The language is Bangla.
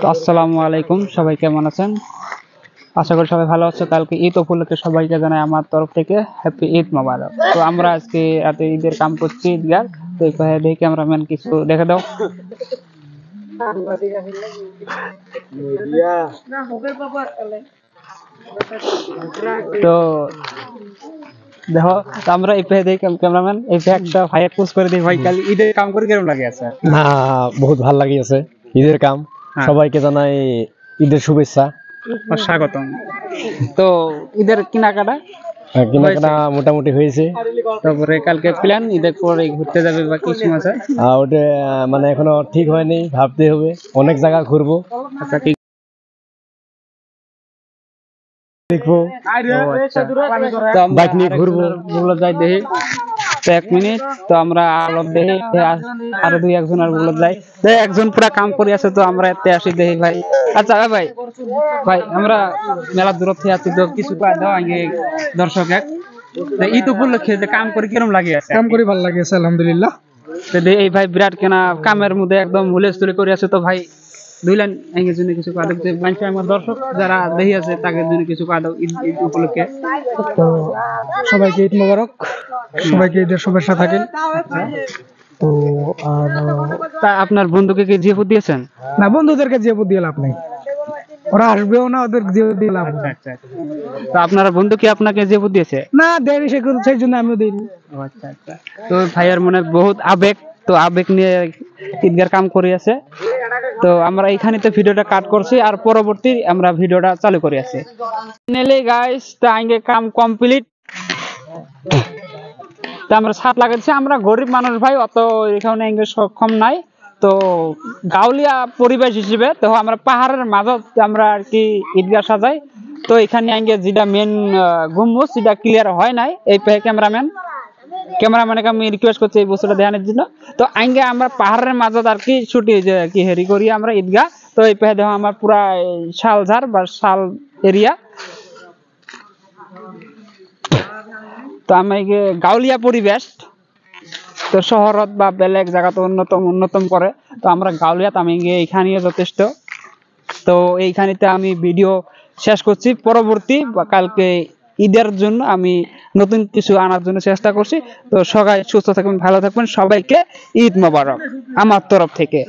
তো আসসালামু আলাইকুম, সবাই কেমন আছেন? আশা করি সবাই ভালো আছো। কালকে ঈদ উপলক্ষে সবাইকে জানাই আমার তরফ থেকে হ্যাপি ঈদ মোবারক। তো আমরা আজকে রাতে ঈদের কাম করছি ঈদগাহ। তো এই পাশে দেখি ক্যামেরাম্যান কিছু দেখে দাও। তো দেখো, তো আমরা এই পাশে দেখি ক্যামেরাম্যান এই পাশে একটা ভাইয়া পোস্ট করে দিই। ভাই কাল ঈদের কাম করে কেমন লাগে আছে? না, বহুত ভালো লাগিয়েছে ঈদের কাম। সবাইকে জানাই ঈদের শুভেচ্ছা। স্বাগতম। তো ঈদের কেনাকাটা কেনাকাটা মোটামুটি হয়েছে। তারপরে কালকে প্ল্যান ঈদের পরে ঘুরতে যাবে বা কিছু আছে? ওটা মানে এখনো ঠিক হয়নি, ভাবতে হবে। অনেক জায়গা ঘুরবো। আচ্ছা, ঠিক দেখবো, বাইক নিয়ে ঘুরবো বলে যাই দেখি। তো 1 মিনিট, তো আমরা আলো দেখি আরো 2-1 আর বলে যাই। তো একজন পুরা কাম করে আছে, তো আমরা এতে আসি দেখি ভাই। আচ্ছা ভাই, ভাই আমরা মেলা দূর থেকে আছি, তো কিছু দাও আগে দর্শক এক ঈদ উপলক্ষে যে কাম করে কিরকম লাগে আছে? কাম করে ভালো লাগে আলহামদুলিল্লাহ। এই ভাই বিরাট কেনা কামের মধ্যে একদম হুলেস্থুলি করে আছে। তো ভাই 2 লাইন এর জন্য কিছু কথা বলতে বাঞ্চা, আমার দর্শক যারা দেখি আছে তাদের জন্য কিছু কথা দাও ঈদ উপলক্ষে। তো সবাইকে ঈদ মোবারক, সবাইকে ঈদের শুভেচ্ছা থাকেন। তো আর তা আপনার বন্ধুকে কি জিএফ দিয়েছেন? না, বন্ধুদেরকে যে বুদ্ধি লাভ নেই, ওরা আসবেও না, ওদের যে বুদ্ধি লাভ নেই। আচ্ছা, তো আপনার বন্ধু কি আপনাকে জিএফ দিয়েছে? না, দেয়নি, সেই জন্য আমিও দিইনি। আচ্ছা আচ্ছা। তো ভাইয়ের মনে বহুত আবেগ, তো আবেগ নিয়ে ঈদগার কাম করে আছে। তো আমরা এখানে তো ভিডিওটা কাট করছি, আর পরবর্তী আমরা ভিডিওটা চালু করে আছি। ফাইনালি গাইস, তো আগে কাম কমপ্লিট। তো আমরা ছাদ লাগাচ্ছি। আমরা গরিব মানুষ ভাই, অত এখানে ইংরেজ সক্ষম নাই। তো গাউলিয়া পরিবেশ হিসেবে তো আমরা পাহাড়ের মাঝত আমরা আর কি ঈদগাহ সাজাই। তো এখানে আগে যেটা মেন গম্বুজ সেটা ক্লিয়ার হয় নাই। এই ক্যামেরাম্যানকে আমি রিকোয়েস্ট করছি এই বস্তুটা দেখানোর জন্য। তো আগে আমরা পাহাড়ের মাঝত আর কি ছুটি যে কি হেরি করি আমরা ঈদগাহ। তো এই পাশে দেখো আমার পুরা শালঝার বা শাল এরিয়া। তো আমি গাউলিয়া পরিবেশ, তো শহরত বা বেলেগ জায়গাতে উন্নতম করে। তো আমরা গাউলিয়াত আমি এইখানে যথেষ্ট। তো এইখানেতে আমি ভিডিও শেষ করছি। পরবর্তী বা কালকে ঈদের জন্য আমি নতুন কিছু আনার জন্য চেষ্টা করছি। তো সবাই সুস্থ থাকবেন, ভালো থাকবেন, সবাইকে ঈদ মোবারক আমার তরফ থেকে।